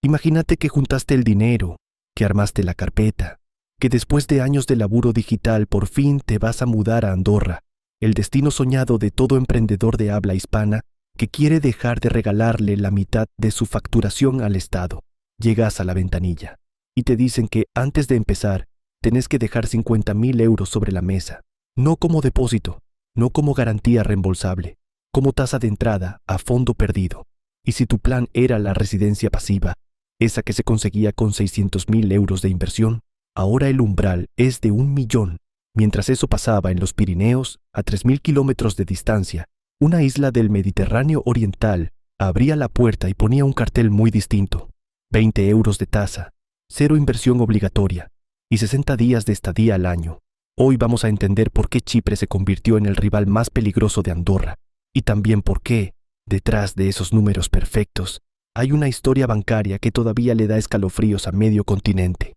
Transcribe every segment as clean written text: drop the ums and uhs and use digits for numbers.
Imagínate que juntaste el dinero, que armaste la carpeta, que después de años de laburo digital por fin te vas a mudar a Andorra, el destino soñado de todo emprendedor de habla hispana que quiere dejar de regalarle la mitad de su facturación al Estado. Llegas a la ventanilla y te dicen que antes de empezar tenés que dejar 50.000 euros sobre la mesa, no como depósito, no como garantía reembolsable, como tasa de entrada a fondo perdido. Y si tu plan era la residencia pasiva, esa que se conseguía con 600.000 euros de inversión, ahora el umbral es de 1 millón. Mientras eso pasaba en los Pirineos, a 3.000 kilómetros de distancia, una isla del Mediterráneo Oriental abría la puerta y ponía un cartel muy distinto: 20 euros de tasa, 0 inversión obligatoria y 60 días de estadía al año. Hoy vamos a entender por qué Chipre se convirtió en el rival más peligroso de Andorra y también por qué, detrás de esos números perfectos, hay una historia bancaria que todavía le da escalofríos a medio continente.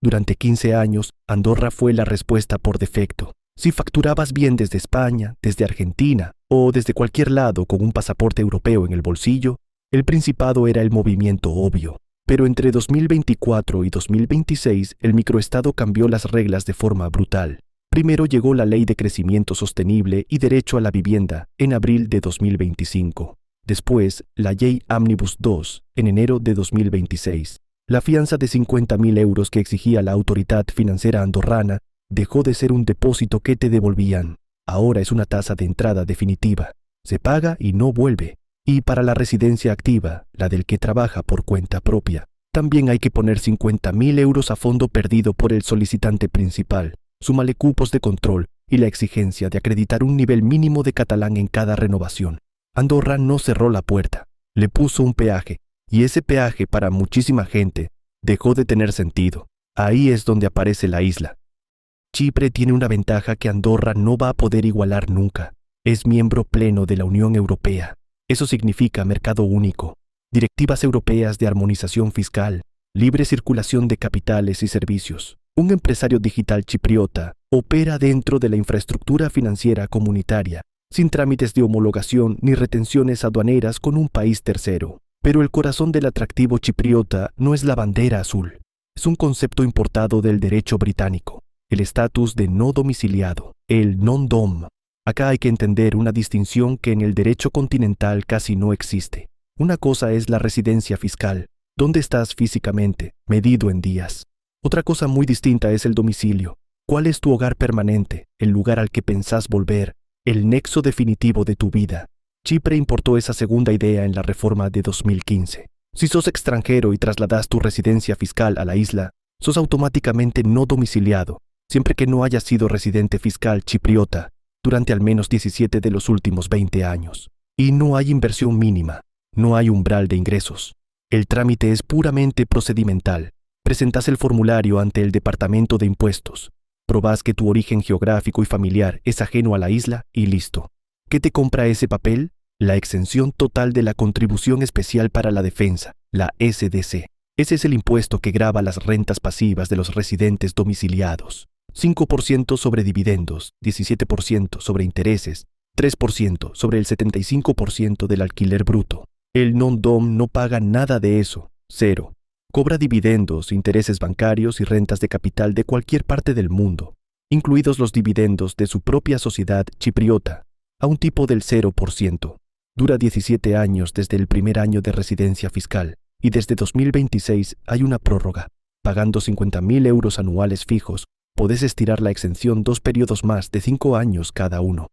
Durante 15 años, Andorra fue la respuesta por defecto. Si facturabas bien desde España, desde Argentina o desde cualquier lado con un pasaporte europeo en el bolsillo, el Principado era el movimiento obvio. Pero entre 2024 y 2026, el microestado cambió las reglas de forma brutal. Primero llegó la Ley de Crecimiento Sostenible y Derecho a la Vivienda en abril de 2025. Después, la Ley Omnibus 2 en enero de 2026. La fianza de 50.000 euros que exigía la autoridad financiera andorrana dejó de ser un depósito que te devolvían. Ahora es una tasa de entrada definitiva. Se paga y no vuelve. Y para la residencia activa, la del que trabaja por cuenta propia, también hay que poner 50.000 euros a fondo perdido por el solicitante principal. Súmale cupos de control y la exigencia de acreditar un nivel mínimo de catalán en cada renovación. Andorra no cerró la puerta, le puso un peaje, y ese peaje para muchísima gente dejó de tener sentido. Ahí es donde aparece la isla. Chipre tiene una ventaja que Andorra no va a poder igualar nunca. Es miembro pleno de la Unión Europea. Eso significa mercado único, directivas europeas de armonización fiscal, libre circulación de capitales y servicios. Un empresario digital chipriota opera dentro de la infraestructura financiera comunitaria, sin trámites de homologación ni retenciones aduaneras con un país tercero. Pero el corazón del atractivo chipriota no es la bandera azul. Es un concepto importado del derecho británico, el estatus de no domiciliado, el non-dom. Acá hay que entender una distinción que en el derecho continental casi no existe. Una cosa es la residencia fiscal, donde estás físicamente, medido en días. Otra cosa muy distinta es el domicilio. ¿Cuál es tu hogar permanente, el lugar al que pensás volver, el nexo definitivo de tu vida? Chipre importó esa segunda idea en la reforma de 2015. Si sos extranjero y trasladás tu residencia fiscal a la isla, sos automáticamente no domiciliado, siempre que no hayas sido residente fiscal chipriota durante al menos 17 de los últimos 20 años. Y no hay inversión mínima, no hay umbral de ingresos. El trámite es puramente procedimental. Presentás el formulario ante el Departamento de Impuestos, probás que tu origen geográfico y familiar es ajeno a la isla y listo. ¿Qué te compra ese papel? La exención total de la Contribución Especial para la Defensa, la SDC. Ese es el impuesto que grava las rentas pasivas de los residentes domiciliados. 5% sobre dividendos, 17% sobre intereses, 3% sobre el 75% del alquiler bruto. El non-dom no paga nada de eso, 0. Cobra dividendos, intereses bancarios y rentas de capital de cualquier parte del mundo, incluidos los dividendos de su propia sociedad chipriota, a un tipo del 0%. Dura 17 años desde el primer año de residencia fiscal y desde 2026 hay una prórroga. Pagando 50.000 euros anuales fijos, podés estirar la exención 2 periodos más de 5 años cada uno.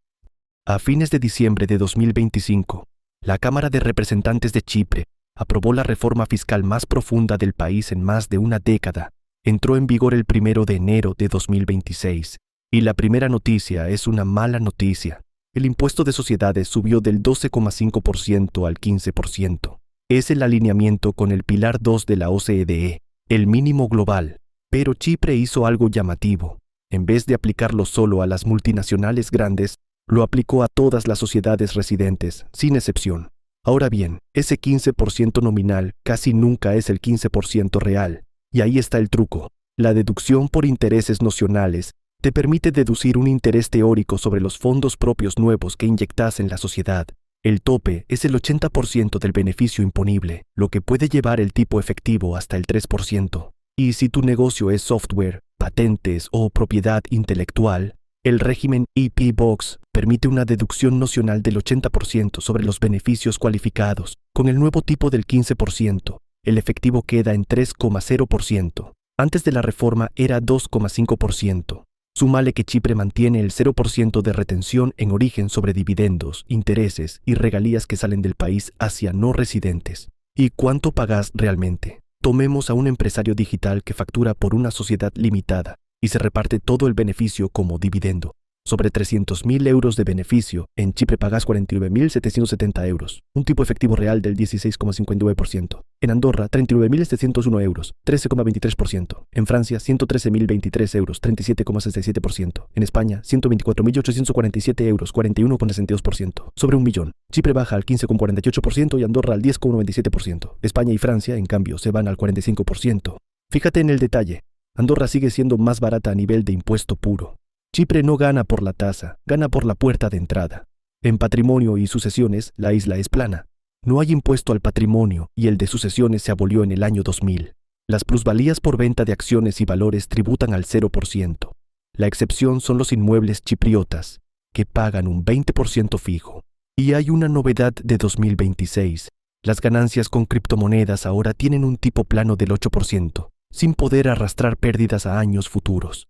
A fines de diciembre de 2025, la Cámara de Representantes de Chipre aprobó la reforma fiscal más profunda del país en más de una década. Entró en vigor el 1 de enero de 2026. Y la primera noticia es una mala noticia. El impuesto de sociedades subió del 12,5% al 15%. Es el alineamiento con el Pilar 2 de la OCDE, el mínimo global. Pero Chipre hizo algo llamativo. En vez de aplicarlo solo a las multinacionales grandes, lo aplicó a todas las sociedades residentes, sin excepción. Ahora bien, ese 15% nominal casi nunca es el 15% real. Y ahí está el truco. La deducción por intereses nocionales te permite deducir un interés teórico sobre los fondos propios nuevos que inyectas en la sociedad. El tope es el 80% del beneficio imponible, lo que puede llevar el tipo efectivo hasta el 3%. Y si tu negocio es software, patentes o propiedad intelectual, el régimen EP-Box permite una deducción nocional del 80% sobre los beneficios cualificados. Con el nuevo tipo del 15%, el efectivo queda en 3,0%. Antes de la reforma era 2,5%. Súmale que Chipre mantiene el 0% de retención en origen sobre dividendos, intereses y regalías que salen del país hacia no residentes. ¿Y cuánto pagas realmente? Tomemos a un empresario digital que factura por una sociedad limitada y se reparte todo el beneficio como dividendo. Sobre 300.000 euros de beneficio, en Chipre pagas 49.770 euros, un tipo efectivo real del 16,59%. En Andorra, 39.701 euros, 13,23%. En Francia, 113.023 euros, 37,67%. En España, 124.847 euros, 41,62%. Sobre 1.000.000. Chipre baja al 15,48% y Andorra al 10,97%. España y Francia, en cambio, se van al 45%. Fíjate en el detalle. Andorra sigue siendo más barata a nivel de impuesto puro. Chipre no gana por la tasa, gana por la puerta de entrada. En patrimonio y sucesiones, la isla es plana. No hay impuesto al patrimonio y el de sucesiones se abolió en el año 2000. Las plusvalías por venta de acciones y valores tributan al 0%. La excepción son los inmuebles chipriotas, que pagan un 20% fijo. Y hay una novedad de 2026. Las ganancias con criptomonedas ahora tienen un tipo plano del 8%, sin poder arrastrar pérdidas a años futuros.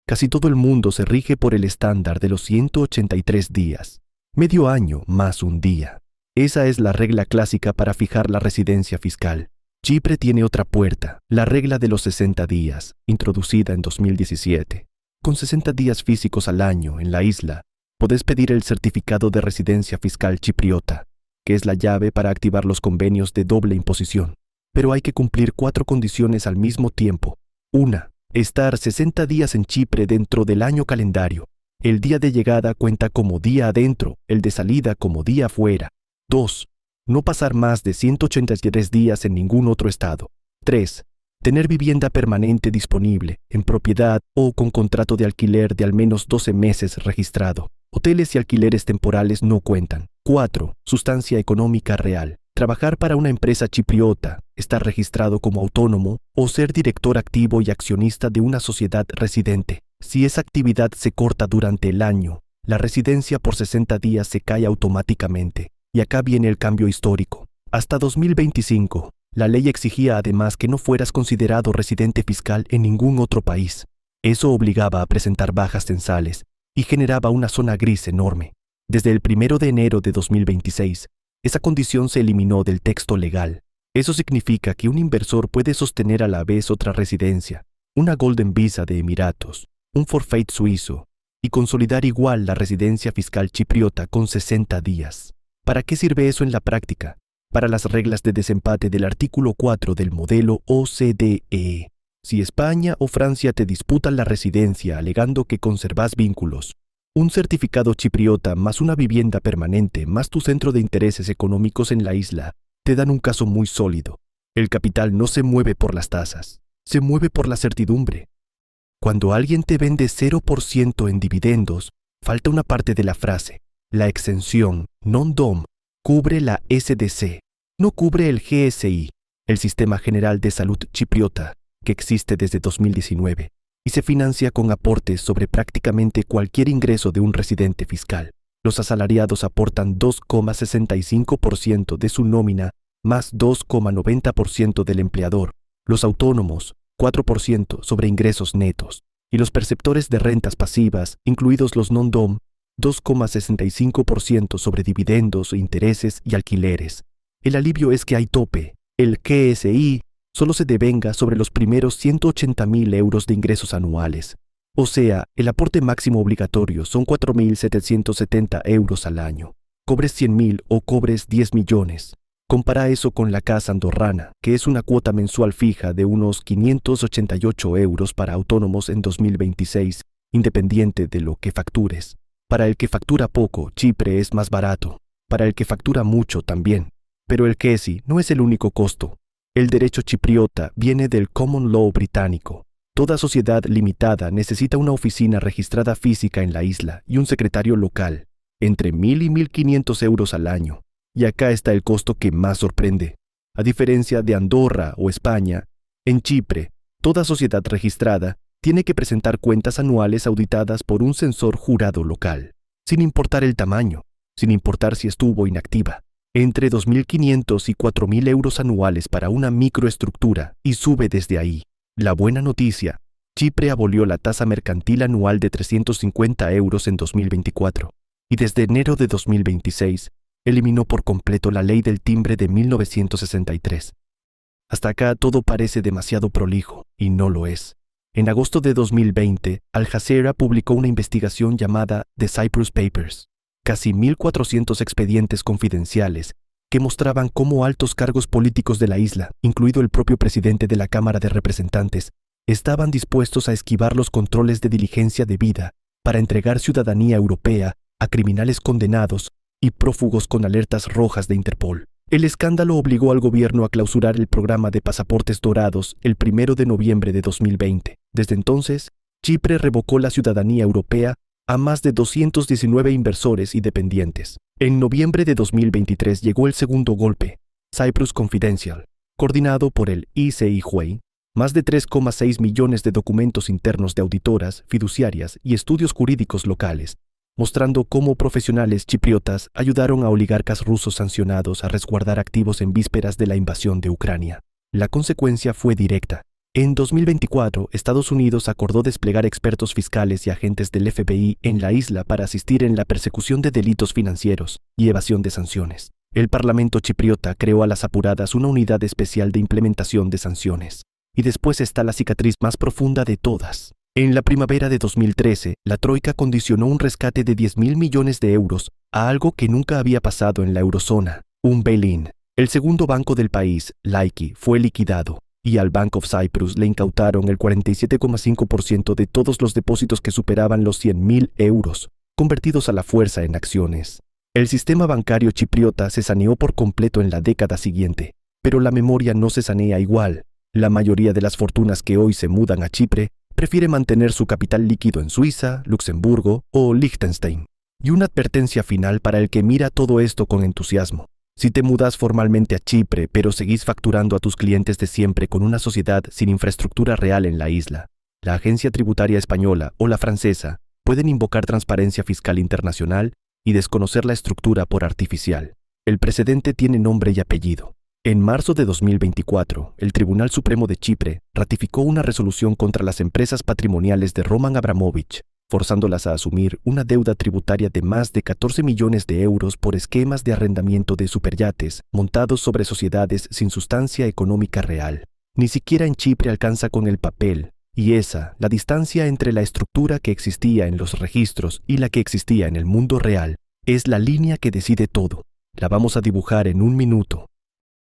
Casi todo el mundo se rige por el estándar de los 183 días, medio año más un día. Esa es la regla clásica para fijar la residencia fiscal. Chipre tiene otra puerta, la regla de los 60 días, introducida en 2017. Con 60 días físicos al año en la isla, podés pedir el certificado de residencia fiscal chipriota, que es la llave para activar los convenios de doble imposición. Pero hay que cumplir 4 condiciones al mismo tiempo. 1. Estar 60 días en Chipre dentro del año calendario. El día de llegada cuenta como día adentro, el de salida como día afuera. 2. No pasar más de 183 días en ningún otro estado. 3. Tener vivienda permanente disponible, en propiedad o con contrato de alquiler de al menos 12 meses registrado. Hoteles y alquileres temporales no cuentan. 4. Sustancia económica real. Trabajar para una empresa chipriota, estar registrado como autónomo o ser director activo y accionista de una sociedad residente. Si esa actividad se corta durante el año, la residencia por 60 días se cae automáticamente. Y acá viene el cambio histórico. Hasta 2025, la ley exigía además que no fueras considerado residente fiscal en ningún otro país. Eso obligaba a presentar bajas censales y generaba una zona gris enorme. Desde el 1 de enero de 2026, esa condición se eliminó del texto legal. Eso significa que un inversor puede sostener a la vez otra residencia, una Golden Visa de Emiratos, un forfait suizo, y consolidar igual la residencia fiscal chipriota con 60 días. ¿Para qué sirve eso en la práctica? Para las reglas de desempate del artículo 4 del modelo OCDE. Si España o Francia te disputan la residencia alegando que conservas vínculos, un certificado chipriota más una vivienda permanente más tu centro de intereses económicos en la isla te dan un caso muy sólido. El capital no se mueve por las tasas, se mueve por la certidumbre. Cuando alguien te vende 0% en dividendos, falta una parte de la frase. La exención non-dom cubre la SDC, no cubre el GSI, el Sistema General de Salud Chipriota, que existe desde 2019. Y se financia con aportes sobre prácticamente cualquier ingreso de un residente fiscal. Los asalariados aportan 2,65% de su nómina más 2,90% del empleador, los autónomos 4% sobre ingresos netos y los perceptores de rentas pasivas, incluidos los non-dom, 2,65% sobre dividendos, intereses y alquileres. El alivio es que hay tope. El GSI solo se devenga sobre los primeros 180.000 euros de ingresos anuales. O sea, el aporte máximo obligatorio son 4.770 euros al año. Cobres 100.000 o cobres 10 millones. Compara eso con la casa andorrana, que es una cuota mensual fija de unos 588 euros para autónomos en 2026, independiente de lo que factures. Para el que factura poco, Chipre es más barato. Para el que factura mucho también. Pero el GSI no es el único costo. El derecho chipriota viene del Common Law británico. Toda sociedad limitada necesita una oficina registrada física en la isla y un secretario local. entre 1.000 y 1.500 euros al año. Y acá está el costo que más sorprende. A diferencia de Andorra o España, en Chipre, toda sociedad registrada tiene que presentar cuentas anuales auditadas por un censor jurado local, sin importar el tamaño, sin importar si estuvo inactiva. Entre 2.500 y 4.000 euros anuales para una microestructura y sube desde ahí. La buena noticia: Chipre abolió la tasa mercantil anual de 350 euros en 2024 y desde enero de 2026 eliminó por completo la ley del timbre de 1963. Hasta acá todo parece demasiado prolijo, y no lo es. En agosto de 2020, Al Jazeera publicó una investigación llamada The Cyprus Papers, casi 1.400 expedientes confidenciales que mostraban cómo altos cargos políticos de la isla, incluido el propio presidente de la Cámara de Representantes, estaban dispuestos a esquivar los controles de diligencia debida para entregar ciudadanía europea a criminales condenados y prófugos con alertas rojas de Interpol. El escándalo obligó al gobierno a clausurar el programa de pasaportes dorados el 1 de noviembre de 2020. Desde entonces, Chipre revocó la ciudadanía europea a más de 219 inversores y dependientes. En noviembre de 2023 llegó el segundo golpe, Cyprus Confidential, coordinado por el ICIJ. Más de 3,6 millones de documentos internos de auditoras, fiduciarias y estudios jurídicos locales, mostrando cómo profesionales chipriotas ayudaron a oligarcas rusos sancionados a resguardar activos en vísperas de la invasión de Ucrania. La consecuencia fue directa. En 2024, Estados Unidos acordó desplegar expertos fiscales y agentes del FBI en la isla para asistir en la persecución de delitos financieros y evasión de sanciones. El Parlamento chipriota creó a las apuradas una unidad especial de implementación de sanciones. Y después está la cicatriz más profunda de todas. En la primavera de 2013, la Troika condicionó un rescate de 10.000 millones de euros a algo que nunca había pasado en la eurozona, un bail-in. El segundo banco del país, Laiki, fue liquidado y al Bank of Cyprus le incautaron el 47,5% de todos los depósitos que superaban los 100.000 euros, convertidos a la fuerza en acciones. El sistema bancario chipriota se saneó por completo en la década siguiente, pero la memoria no se sanea igual. La mayoría de las fortunas que hoy se mudan a Chipre prefiere mantener su capital líquido en Suiza, Luxemburgo o Liechtenstein. Y una advertencia final para el que mira todo esto con entusiasmo. Si te mudas formalmente a Chipre, pero seguís facturando a tus clientes de siempre con una sociedad sin infraestructura real en la isla, la agencia tributaria española o la francesa pueden invocar transparencia fiscal internacional y desconocer la estructura por artificial. El precedente tiene nombre y apellido. En marzo de 2024, el Tribunal Supremo de Chipre ratificó una resolución contra las empresas patrimoniales de Roman Abramovich, forzándolas a asumir una deuda tributaria de más de 14 millones de euros por esquemas de arrendamiento de superyates montados sobre sociedades sin sustancia económica real. Ni siquiera en Chipre alcanza con el papel, y la distancia entre la estructura que existía en los registros y la que existía en el mundo real, es la línea que decide todo. La vamos a dibujar en un minuto.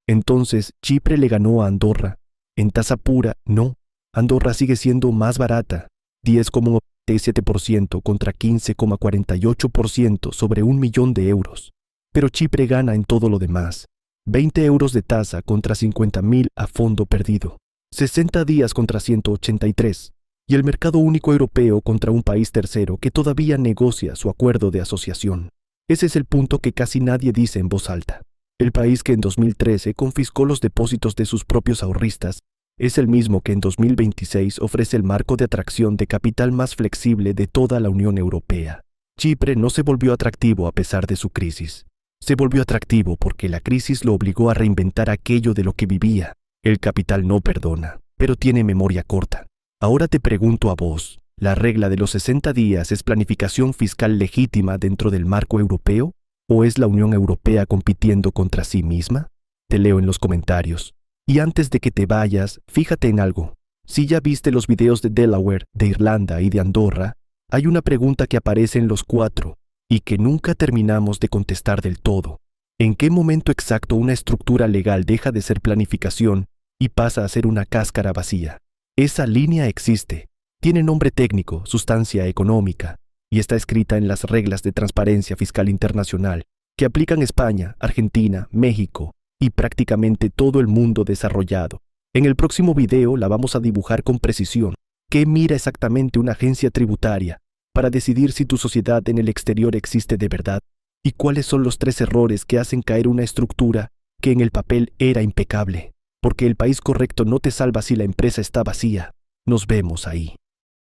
Entonces, Chipre le ganó a Andorra. En tasa pura, no. Andorra sigue siendo más barata, 10,7% contra 15,48% sobre 1 millón de euros. Pero Chipre gana en todo lo demás. 20 euros de tasa contra 50.000 a fondo perdido. 60 días contra 183. Y el mercado único europeo contra un país tercero que todavía negocia su acuerdo de asociación. Ese es el punto que casi nadie dice en voz alta. El país que en 2013 confiscó los depósitos de sus propios ahorristas es el mismo que en 2026 ofrece el marco de atracción de capital más flexible de toda la Unión Europea. Chipre no se volvió atractivo a pesar de su crisis. Se volvió atractivo porque la crisis lo obligó a reinventar aquello de lo que vivía. El capital no perdona, pero tiene memoria corta. Ahora te pregunto a vos, ¿la regla de los 60 días es planificación fiscal legítima dentro del marco europeo? ¿O es la Unión Europea compitiendo contra sí misma? Te leo en los comentarios. Y antes de que te vayas, fíjate en algo. Si ya viste los videos de Delaware, de Irlanda y de Andorra, hay una pregunta que aparece en los 4 y que nunca terminamos de contestar del todo. ¿En qué momento exacto una estructura legal deja de ser planificación y pasa a ser una cáscara vacía? Esa línea existe. Tiene nombre técnico, sustancia económica, y está escrita en las reglas de transparencia fiscal internacional que aplican España, Argentina, México y prácticamente todo el mundo desarrollado. En el próximo video la vamos a dibujar con precisión. ¿Qué mira exactamente una agencia tributaria? para decidir si tu sociedad en el exterior existe de verdad y cuáles son los 3 errores que hacen caer una estructura que en el papel era impecable. Porque el país correcto no te salva si la empresa está vacía. Nos vemos ahí.